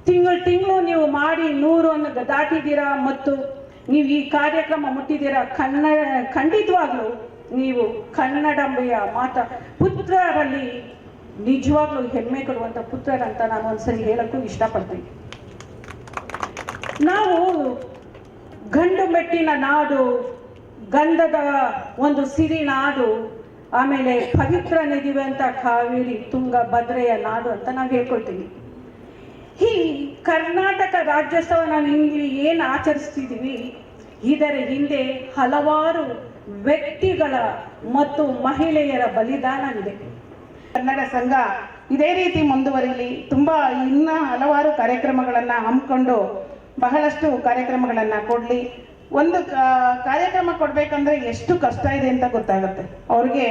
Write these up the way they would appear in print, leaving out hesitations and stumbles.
ತಿಂಗಳು ನೀವು ಮಾಡಿ 100 ದಾಟಿದ್ದೀರಾ ಮತ್ತು ನೀವು ಈ ಕಾರ್ಯಕ್ರಮ ಮುಟ್ಟಿದ್ದೀರಾ. ಖಂಡಿತವಾಗ್ಲೂ ನೀವು ಕನ್ನಡಂಬೆಯ ಪುತ್ರರಲ್ಲಿ ನಿಜವಾಗ್ಲೂ ಹೆಮ್ಮೆ ಕೊಡುವಂಥ ಪುತ್ರರಂತ ನಾನು ಒಂದ್ಸರಿ ಹೇಳಕ್ಕೂ ಇಷ್ಟಪಡ್ತೀನಿ. ನಾವು ಗಂಡು ಮೆಟ್ಟಿನ ನಾಡು, ಗಂಧದ ಒಂದು ಸಿರಿ ನಾಡು, ಆಮೇಲೆ ಪವಿತ್ರ ನದಿವೆ ಅಂತ ಕಾವೇರಿ, ತುಂಗ, ಭದ್ರೆಯ ನಾಡು ಅಂತ ನಾವು ಹೇಳ್ಕೊಳ್ತೀವಿ. ಈ ಕರ್ನಾಟಕ ರಾಜ್ಯೋತ್ಸವ ನಾವು ಇಲ್ಲಿ ಏನು ಆಚರಿಸ್ತಿದ್ದೀವಿ, ಇದರ ಹಿಂದೆ ಹಲವಾರು ವ್ಯಕ್ತಿಗಳ ಮತ್ತು ಮಹಿಳೆಯರ ಬಲಿದಾನವಿದೆ. ಕನ್ನಡ ಸಂಘ ಇದೇ ರೀತಿ ಮುಂದುವರಿಲಿ, ತುಂಬಾ ಇನ್ನ ಹಲವಾರು ಕಾರ್ಯಕ್ರಮಗಳನ್ನು ಹಮ್ಮಿಕೊಂಡು ಬಹಳಷ್ಟು ಕಾರ್ಯಕ್ರಮಗಳನ್ನು ಕೊಡಲಿ. ಒಂದು ಕಾರ್ಯಕ್ರಮ ಕೊಡಬೇಕಂದ್ರೆ ಎಷ್ಟು ಕಷ್ಟ ಇದೆ ಅಂತ ಗೊತ್ತಾಗುತ್ತೆ. ಅವ್ರಿಗೆ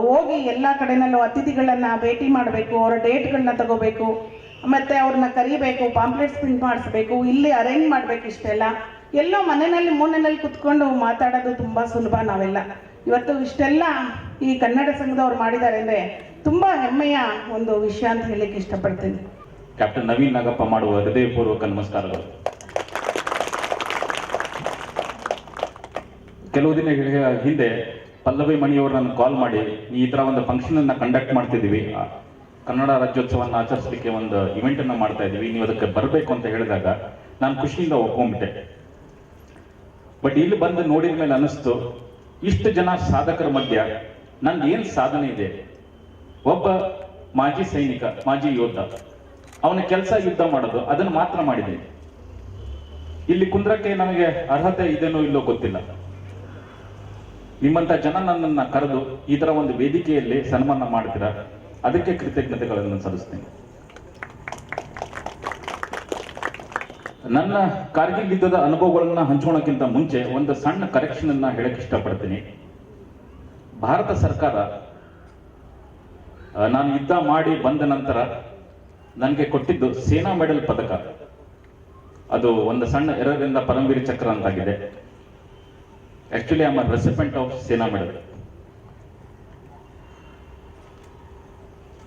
ಹೋಗಿ ಎಲ್ಲ ಕಡೆನಲ್ಲೂ ಅತಿಥಿಗಳನ್ನು ಭೇಟಿ ಮಾಡಬೇಕು, ಅವರ ಡೇಟ್ಗಳನ್ನ ತಗೋಬೇಕು, ಮತ್ತು ಅವ್ರನ್ನ ಕರಿಬೇಕು, ಪಾಂಪ್ಲೆಟ್ಸ್ ಪ್ರಿಂಟ್ ಮಾಡಿಸ್ಬೇಕು, ಇಲ್ಲಿ ಅರೇಂಜ್ ಮಾಡಬೇಕು. ಇಷ್ಟೆಲ್ಲ ಎಲ್ಲೋ ಮನೆಯಲ್ಲಿ ಮೂಲೆಯಲ್ಲಿ ಕುತ್ಕೊಂಡು ಮಾತಾಡೋದು ತುಂಬ ಸುಲಭ. ನಾವೆಲ್ಲ ಇವತ್ತು ಇಷ್ಟೆಲ್ಲ ಈ ಕನ್ನಡ ಸಂಘದವ್ರು ಮಾಡಿದ್ದಾರೆ ಅಂದರೆ ತುಂಬ ಹೆಮ್ಮೆಯ ಒಂದು ವಿಷಯ ಅಂತ ಹೇಳಲಿಕ್ಕೆ ಇಷ್ಟಪಡ್ತೀನಿ. ಕ್ಯಾಪ್ಟನ್ ನವೀನ್ ನಾಗಪ್ಪ ಮಾಡುವ ಹೃದಯಪೂರ್ವಕ ನಮಸ್ಕಾರಗಳು. ಕೆಲವು ದಿನ ಹಿಂದೆ ಪಲ್ಲವಿ ಮಣಿಯವರು ನನ್ನ ಕಾಲ್ ಮಾಡಿ, ಈ ಥರ ಒಂದು ಫಂಕ್ಷನನ್ನು ಕಂಡಕ್ಟ್ ಮಾಡ್ತಿದ್ದೀವಿ, ಕನ್ನಡ ರಾಜ್ಯೋತ್ಸವವನ್ನು ಆಚರಿಸಲಿಕ್ಕೆ ಒಂದು ಇವೆಂಟನ್ನು ಮಾಡ್ತಾ ಇದ್ದೀವಿ, ನೀವು ಅದಕ್ಕೆ ಬರಬೇಕು ಅಂತ ಹೇಳಿದಾಗ ನಾನು ಖುಷಿಯಿಂದ ಒಪ್ಕೊಂಡ್ಬಿಟ್ಟೆ. ಬಟ್ ಇಲ್ಲಿ ಬಂದು ನೋಡಿದ ಮೇಲೆ ಅನ್ನಿಸ್ತು, ಇಷ್ಟು ಜನ ಸಾಧಕರ ಮಧ್ಯ ನಂದು ಏನು ಸಾಧನೆ ಇದೆ. ಒಬ್ಬ ಮಾಜಿ ಸೈನಿಕ, ಮಾಜಿ ಯೋಧ, ಅವನ ಕೆಲಸ ಯುದ್ಧ ಮಾಡೋದು, ಅದನ್ನು ಮಾತ್ರ ಮಾಡಿದ್ದೀನಿ. ಇಲ್ಲಿ ಕುಂದ್ರಕ್ಕೆ ನನಗೆ ಅರ್ಹತೆ ಇದೆನೋ ಇಲ್ಲೋ ಗೊತ್ತಿಲ್ಲ. ನಿಮ್ಮಂತ ಜನ ನನ್ನನ್ನ ಕರೆದು ಈ ತರ ಒಂದು ವೇದಿಕೆಯಲ್ಲಿ ಸನ್ಮಾನ ಮಾಡ್ತೀರಾ, ಅದಕ್ಕೆ ಕೃತಜ್ಞತೆಗಳನ್ನು ಸಲ್ಲಿಸ್ತೀನಿ. ನನ್ನ ಕಾರ್ಗಿಲ್ ಯುದ್ಧದ ಅನುಭವಗಳನ್ನ ಹಂಚ್ಕೊಳ್ಳೋಕ್ಕಿಂತ ಮುಂಚೆ ಒಂದು ಸಣ್ಣ ಕರೆಕ್ಷನ್ ಅನ್ನ ಹೇಳಕ್ ಇಷ್ಟಪಡ್ತೀನಿ. ಭಾರತ ಸರ್ಕಾರ ನಾನು ಯುದ್ಧ ಮಾಡಿ ಬಂದ ನಂತರ ನನಗೆ ಕೊಟ್ಟಿದ್ದು ಸೇನಾ ಮೆಡಲ್ ಪದಕ. ಅದು ಒಂದು ಸಣ್ಣ ಎರರಿಂದ ಪರಮವೀರ ಚಕ್ರ ಅಂತಾಗಿದೆ. Actually I am a recipient of Sena medal.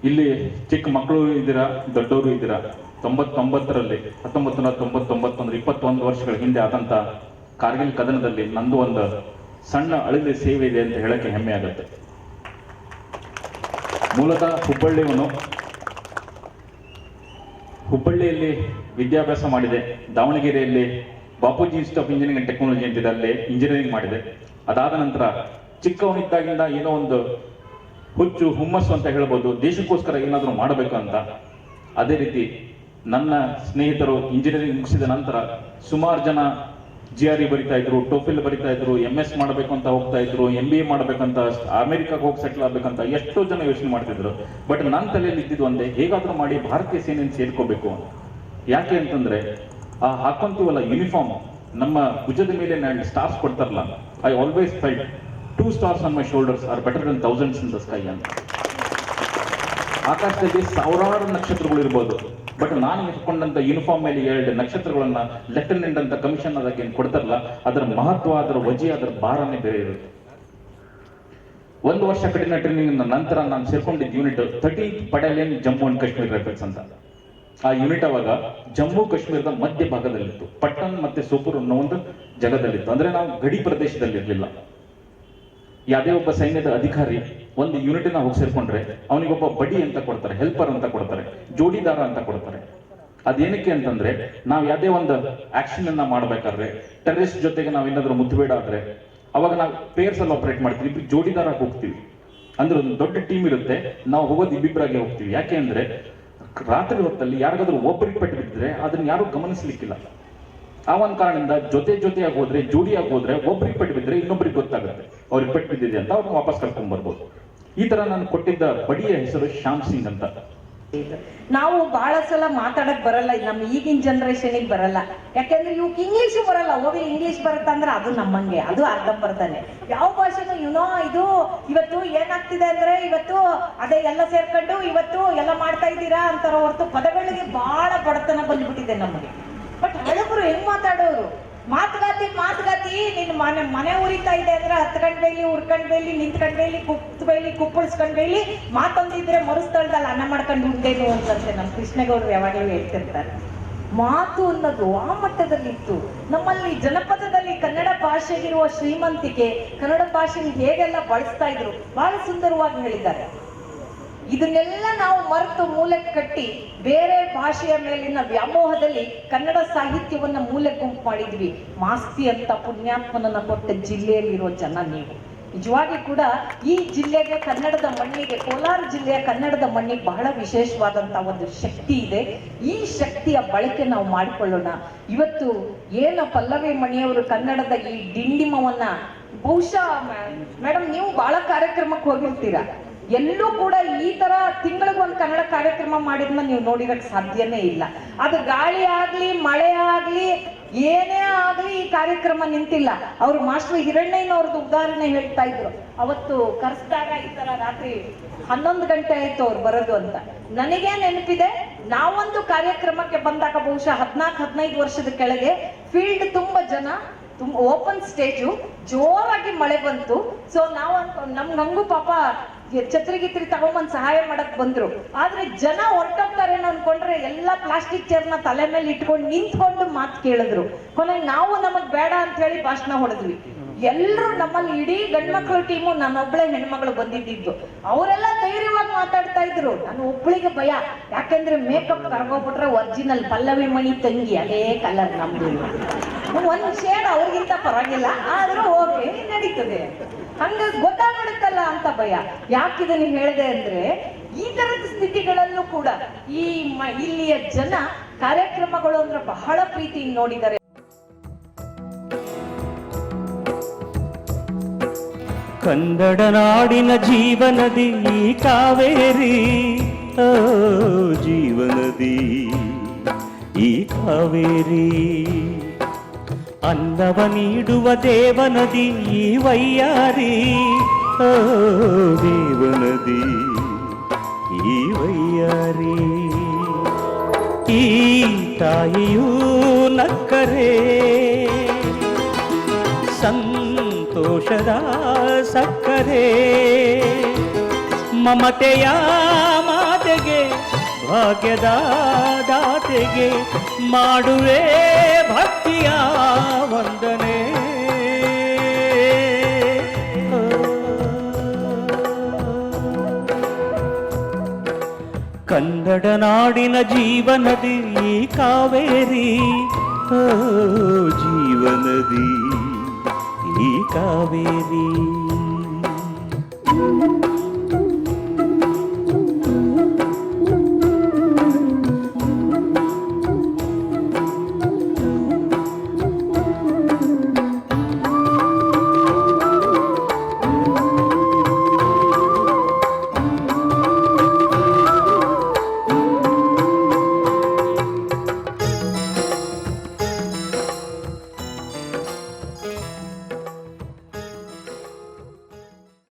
ಇಲ್ಲಿ ಚಿಕ್ಕ ಮಕ್ಕಳು ಇದ್ದೀರಾ, ದೊಡ್ಡವರು ಇದ್ದೀರಾ. 1999ರಲ್ಲಿ 21 ವರ್ಷಗಳ ಹಿಂದೆ ಆದಂತ ಕಾರ್ಗಿಲ್ ಕದನದಲ್ಲಿ ನಂದು ಒಂದು ಸಣ್ಣ ಅಳಿದ ಸೇವೆ ಇದೆ ಅಂತ ಹೇಳಕ್ಕೆ ಹೆಮ್ಮೆ ಆಗುತ್ತೆ. ಮೂಲತಃ ಹುಬ್ಬಳ್ಳಿಯಲ್ಲಿ ವಿದ್ಯಾಭ್ಯಾಸ ಮಾಡಿದೆ. ದಾವಣಗೆರೆಯಲ್ಲಿ Bapuji institute of engineering and technology ಅಂತಿದೆ, ಅಲ್ಲೇ ಇಂಜಿನಿಯರಿಂಗ್ ಮಾಡಿದೆ. ಅದಾದ ನಂತರ ಚಿಕ್ಕವನಿದ್ದಾಗಿಂದ ಏನೋ ಒಂದು ಹುಮ್ಮಸ್ಸು ಅಂತ ಹೇಳ್ಬೋದು, ದೇಶಕ್ಕೋಸ್ಕರ ಏನಾದರೂ ಮಾಡಬೇಕು ಅಂತ. ಅದೇ ರೀತಿ ನನ್ನ ಸ್ನೇಹಿತರು ಇಂಜಿನಿಯರಿಂಗ್ ಮುಗಿಸಿದ ನಂತರ ಸುಮಾರು ಜನ GRE ಬರಿತಾ ಇದ್ರು, ಟೋಫಿಲ್ ಬರಿತಾ ಇದ್ರು, MS ಮಾಡಬೇಕು ಅಂತ ಹೋಗ್ತಾ ಇದ್ರು, MBA ಮಾಡಬೇಕಂತ, ಅಮೆರಿಕಾಗೆ ಹೋಗಿ ಸೆಟ್ಲ್ ಆಗ್ಬೇಕಂತ ಎಷ್ಟೋ ಜನ ಯೋಚನೆ ಮಾಡ್ತಿದ್ರು. ಬಟ್ ನನ್ನ ತಲೆಯಲ್ಲಿ ಇದ್ದಿದ್ದು ಒಂದೇ, ಹೇಗಾದ್ರೂ ಮಾಡಿ ಭಾರತೀಯ ಸೇನೆಯನ್ನು ಸೇರ್ಕೋಬೇಕು ಅಂತ. ಯಾಕೆ ಅಂತಂದ್ರೆ ಆ ಹಾಕೊಂತೀವಲ್ಲ ಯೂನಿಫಾರ್ಮ್, ನಮ್ಮ ಭುಜದ ಮೇಲೆ ಸ್ಟಾರ್ಸ್ ಕೊಡ್ತಾರಲ್ಲ, I always felt 2 stars on my shoulders are better than thousands in the sky ಅಂತ. ಆಕಾಶದಲ್ಲಿ ಸಾವಿರಾರು ನಕ್ಷತ್ರಗಳು ಇರ್ಬೋದು, ಬಟ್ ನಾನು ಇಟ್ಕೊಂಡಂತ ಯೂನಿಫಾರ್ಮ್ ಮೇಲೆ 2 ನಕ್ಷತ್ರಗಳನ್ನ ಲೆಫ್ಟಿನೆಂಟ್ ಅಂತ ಕಮಿಷನ್ ಆದಾಗ ಏನ್ ಕೊಡ್ತಾರಲ್ಲ, ಅದರ ಮಹತ್ವ, ಅದರ ವಜೆ, ಅದರ ಭಾರನೇ ಬೇರೆ ಇರುತ್ತೆ. 1 ವರ್ಷ ಕಠಿಣ ಟ್ರೈನಿಂಗ್ ನಂತರ ನಾನು ಸೇರ್ಕೊಂಡಿದ್ದ unit 13th battalion Jammu and Kashmir rifles ಅಂತ. ಆ ಯೂನಿಟ್ ಅವಾಗ ಜಮ್ಮು ಕಾಶ್ಮೀರದ ಮಧ್ಯ ಭಾಗದಲ್ಲಿತ್ತು, ಪಟ್ಟಣ್ ಮತ್ತೆ ಸೋಪುರ್ ಅನ್ನೋ ಒಂದು ಜಾಗದಲ್ಲಿತ್ತು. ಅಂದ್ರೆ ನಾವು ಗಡಿ ಪ್ರದೇಶದಲ್ಲಿ ಇರಲಿಲ್ಲ. ಯಾವುದೇ ಒಬ್ಬ ಸೈನ್ಯದ ಅಧಿಕಾರಿ ಒಂದು ಯೂನಿಟ್ನ ಹೋಗಿ ಸೇರ್ಕೊಂಡ್ರೆ ಅವನಿಗೊಬ್ಬ ಬಡಿ ಅಂತ ಕೊಡ್ತಾರೆ, ಹೆಲ್ಪರ್ ಅಂತ ಕೊಡ್ತಾರೆ, ಜೋಡಿದಾರ ಅಂತ ಕೊಡ್ತಾರೆ. ಅದೇನಕ್ಕೆ ಅಂತಂದ್ರೆ ನಾವು ಯಾವುದೇ ಒಂದು ಆಕ್ಷನ್ ಅನ್ನ ಮಾಡ್ಬೇಕಾದ್ರೆ, ಟೆರರಿಸ್ಟ್ ಜೊತೆಗೆ ನಾವೇನಾದ್ರೂ ಮುತ್ತಬೇಡ ಆದ್ರೆ ಅವಾಗ ನಾವು ಪೇರ್ಸ್ ಅಲ್ಲಿ ಆಪರೇಟ್ ಮಾಡ್ತೀವಿ, ಜೋಡಿದಾರ ಹೋಗ್ತೀವಿ. ಅಂದ್ರೆ ಒಂದು ದೊಡ್ಡ ಟೀಮ್ ಇರುತ್ತೆ, ನಾವು ಹೋಗೋದು ಇಬ್ಬಿಬ್ಬರಾಗೆ ಹೋಗ್ತೀವಿ. ಯಾಕೆ ಅಂದ್ರೆ ರಾತ್ರಿ ಹೊತ್ತಲ್ಲಿ ಯಾರಿಗಾದ್ರೂ ಒಬ್ಬರಿಗೆ ಪೆಟ್ಟು ಬಿದ್ದರೆ ಅದನ್ನ ಯಾರು ಗಮನಿಸ್ಲಿಕ್ಕಿಲ್ಲ. ಆ ಒಂದು ಕಾರಣದಿಂದ ಜೊತೆಯಾಗಿ ಹೋದ್ರೆ, ಜೋಡಿಯಾಗಿ ಹೋದ್ರೆ ಒಬ್ರಿಗೆ ಪೆಟ್ಟು ಬಿದ್ದರೆ ಇನ್ನೊಬ್ರಿಗೆ ಗೊತ್ತಾಗುತ್ತೆ ಅವ್ರಿಗೆ ಪೆಟ್ಟು ಬಿದ್ದಿದೆ ಅಂತ, ಅವ್ರನ್ನ ವಾಪಸ್ ಕರ್ಕೊಂಡ್ ಬರ್ಬೋದು. ಈ ತರ ನಾನು ಕೊಟ್ಟಿದ್ದ ಬಡಿಯ ಹೆಸರು ಶ್ಯಾಮ್ ಸಿಂಗ್ ಅಂತ. ನಾವು ಬಹಳ ಸಲ ಮಾತಾಡಕ್ ಬರಲ್ಲ, ನಮ್ಮ ಈಗಿನ ಜನರೇಷನ್ಗೆ ಬರಲ್ಲ. ಯಾಕಂದ್ರೆ ಇವ್ಕೆ ಇಂಗ್ಲಿಷ್ ಬರಲ್ಲ. ಹೋಗಿ ಇಂಗ್ಲಿಷ್ ಬರುತ್ತಂದ್ರೆ ಅದು ನಮ್ಮಂಗೆ, ಅದು ಅರ್ಧ ಬರ್ತಾನೆ. ಯಾವ ಭಾಷೆನೂ ಇದು ಇವತ್ತು ಏನಾಗ್ತಿದೆ ಅಂದ್ರೆ, ಇವತ್ತು ಅದೇ ಎಲ್ಲ ಸೇರ್ಕೊಂಡು ಇವತ್ತು ಎಲ್ಲ ಮಾಡ್ತಾ ಇದ್ದೀರಾ ಅಂತಾರ ಹೊರತು ಪದಗಳಿಗೆ ಬಹಳ ಬಡತನ ಬಂದ್ಬಿಟ್ಟಿದೆ ನಮಗೆ. ಬಟ್ ಹಳಬರು ಹೆಂಗ್ ಮಾತಾಡೋರು, ಮಾತುಗಾತಿ ನಿನ್ನ ಮನೆ ಉರಿತಾ ಇದೆ ಅಂದ್ರೆ ಹತ್ಕೊಂಡ್ ಬೈಲಿ, ಉರ್ಕೊಂಡ್ ಬೈಲಿ, ನಿಂತ್ಕೊಂಡ್ ಬೈಲಿ, ಕುಪ್ಪಳಿಸ್ಕೊಂಡ್ ಬೈಲಿ, ಮಾತೊಂದಿದ್ರೆ ಮರುಸ್ಥಳದಲ್ಲಿ ಅನ್ನ ಮಾಡ್ಕೊಂಡು ಉಂಡೇನು ಅಂತಂತೆ ನಮ್ಮ ಕೃಷ್ಣಗೌಡರು ಯಾವಾಗಲೂ ಹೇಳ್ತಿರ್ತಾರೆ. ಮಾತು ಅನ್ನೋದು ಆ ಮಟ್ಟದಲ್ಲಿತ್ತು. ನಮ್ಮಲ್ಲಿ ಜನಪದದಲ್ಲಿ ಕನ್ನಡ ಭಾಷೆಗಿರುವ ಶ್ರೀಮಂತಿಕೆ, ಕನ್ನಡ ಭಾಷೆನ ಹೇಗೆಲ್ಲ ಬಳಸ್ತಾ ಇದ್ರು ಬಹಳ ಸುಂದರವಾಗಿ ಹೇಳಿದ್ದಾರೆ. ಇದನ್ನೆಲ್ಲ ನಾವು ಮರೆತು ಮೂಲಕ್ಕೆ ಕಟ್ಟಿ ಬೇರೆ ಭಾಷೆಯ ಮೇಲಿನ ವ್ಯಾಮೋಹದಲ್ಲಿ ಕನ್ನಡ ಸಾಹಿತ್ಯವನ್ನ ಮೂಲೆ ಗುಂಪು ಮಾಡಿದ್ವಿ. ಮಾಸ್ತಿ ಅಂತ ಪುಣ್ಯಾತ್ಮನನ್ನ ಕೊಟ್ಟ ಜಿಲ್ಲೆಯಲ್ಲಿರೋ ಜನ ನೀವು. ನಿಜವಾಗಿ ಕೂಡ ಈ ಜಿಲ್ಲೆಗೆ, ಕನ್ನಡದ ಮಣ್ಣಿಗೆ, ಕೋಲಾರ ಜಿಲ್ಲೆಯ ಕನ್ನಡದ ಮಣ್ಣಿಗೆ ಬಹಳ ವಿಶೇಷವಾದಂತ ಒಂದು ಶಕ್ತಿ ಇದೆ. ಈ ಶಕ್ತಿಯ ಬಳಕೆ ನಾವು ಮಾಡಿಕೊಳ್ಳೋಣ. ಇವತ್ತು ಏನು ಪಲ್ಲವಿ ಮಣಿಯವರು ಕನ್ನಡದ ಈ ಡಿಂಡಿಮವನ್ನ, ಬಹುಶಃ ಮೇಡಮ್ ನೀವು ಬಹಳ ಕಾರ್ಯಕ್ರಮಕ್ಕೆ ಹೋಗಿರ್ತೀರಾ, ಎಲ್ಲೂ ಕೂಡ ಈ ತರ ತಿಂಗಳಿಗೊಂದು ಕನ್ನಡ ಕಾರ್ಯಕ್ರಮ ಮಾಡಿದ್ನ ನೀವು ನೋಡಿರಕ್ ಸಾಧ್ಯನೇ ಇಲ್ಲ. ಅದು ಗಾಳಿ ಆಗ್ಲಿ, ಮಳೆ ಆಗ್ಲಿ, ಏನೇ ಆಗ್ಲಿ ಈ ಕಾರ್ಯಕ್ರಮ ನಿಂತಿಲ್ಲ. ಅವ್ರು ಮಾಸ್ಟರ್ ಹಿರಣ್ಣಯ್ಯನವ್ರದ್ದು ಉದಾಹರಣೆ ಹೇಳ್ತಾ ಇದ್ರು. ಅವತ್ತು ಕರೆಸಿದಾಗ ಈ ತರ ರಾತ್ರಿ 11 ಗಂಟೆ ಆಯ್ತು ಅವ್ರು ಬರೋದು ಅಂತ. ನನಗೆ ನೆನಪಿದೆ, ನಾವೊಂದು ಕಾರ್ಯಕ್ರಮಕ್ಕೆ ಬಂದಾಗ ಬಹುಶಃ 14-15 ವರ್ಷದ ಕೆಳಗೆ ಫೀಲ್ಡ್ ತುಂಬಾ ಜನ, ತುಂಬ ಓಪನ್ ಸ್ಟೇಜು, ಜೋರಾಗಿ ಮಳೆ ಬಂತು. ಸೊ ನಾವು ನಮ್ಗಂಗೂ ಪಾಪ ಛತ್ರಿ ತಗೊಂಬಂದ್ ಸಹಾಯ ಮಾಡಕ್ ಬಂದ್ರು. ಆದ್ರೆ ಜನ ಹೊರಟೋಗ್ತಾರೇನೋ ಅನ್ಕೊಂಡ್ರೆ ಎಲ್ಲಾ ಪ್ಲಾಸ್ಟಿಕ್ ಚೇರ್ನ ತಲೆ ಮೇಲೆ ಇಟ್ಕೊಂಡು ನಿಂತ್ಕೊಂಡು ಮಾತು ಕೇಳಿದ್ರು. ಕೊನೆಗೆ ನಾವು ನಮಗ್ ಬೇಡ ಅಂತ ಹೇಳಿ ಭಾಷಣ ಹೊಡೆದ್ವಿ. ಎಲ್ರು ನಮ್ಮಲ್ಲಿ ಇಡೀ ಗಂಡ್ಮಕ್ಳು ಟೀಮು, ನಾನೊಬ್ಳೆ ಹೆಣ್ಮಗಳು ಬಂದಿದ್ದು, ಅವರೆಲ್ಲ ಧೈರ್ಯವಾಗಿ ಮಾತಾಡ್ತಾ ಇದ್ರು. ನಾನು ಒಬ್ಳಿಗೆ ಭಯ, ಯಾಕಂದ್ರೆ ಮೇಕಪ್ ಕರ್ಗೋಗ್ಬಿಟ್ರೆ ಒರಿಜಿನಲ್ ಪಲ್ಲವಿ ಮಣಿ ತಂಗಿ ಅದೇ ಕಲರ್ ನಮ್ದು. ಒಂದ್ ಶೇಡ್ ಅವ್ರಿಗಿಂತ ಪರವಾಗಿಲ್ಲ, ಆದ್ರೂ ಓಕೆ ನಡೀತದೆ, ಹಂಗ ಗೊತ್ತಾಗ್ಬಿಡುತ್ತಲ್ಲ ಅಂತ ಭಯ. ಯಾಕಿದನ್ನು ಹೇಳಿದೆ ಅಂದ್ರೆ, ಈ ತರದ ಸ್ಥಿತಿಗಳಲ್ಲೂ ಕೂಡ ಇಲ್ಲಿಯ ಜನ ಕಾರ್ಯಕ್ರಮಗಳು ಅಂದ್ರೆ ಬಹಳ ಪ್ರೀತಿಯಿಂದ ನೋಡಿದ್ದಾರೆ. ಕನ್ನಡ ನಾಡಿನ ಜೀವನದಿ ಈ ಕಾವೇರಿ, ಓ ಜೀವನದಿ ಈ ಕಾವೇರಿ. ಅನ್ನವ ನೀಡುವ ದೇವನದಿ ಈ ವೈಯಾರಿ, ಓ ದೇವನದಿ ಈ ವೈಯಾರಿ. ಈ ತಾಯಿಯೂ ನಕ್ಕರೆ ಸಂತೋಷದ ಸಕ್ಕರೆ, ಮಮತೆಯ ಮಾತೆಗೆ, ಭಾಗ್ಯದ ದಾತೆಗೆ ಮಾಡುವೆ ಭಕ್ತಿಯ ವಂದನೆ. ಕನ್ನಡ ನಾಡಿನ ಜೀವನದಿ ಈ ಕಾವೇರಿ, ಓ ಜೀವನದಿ ಈ ಕಾವೇರಿ.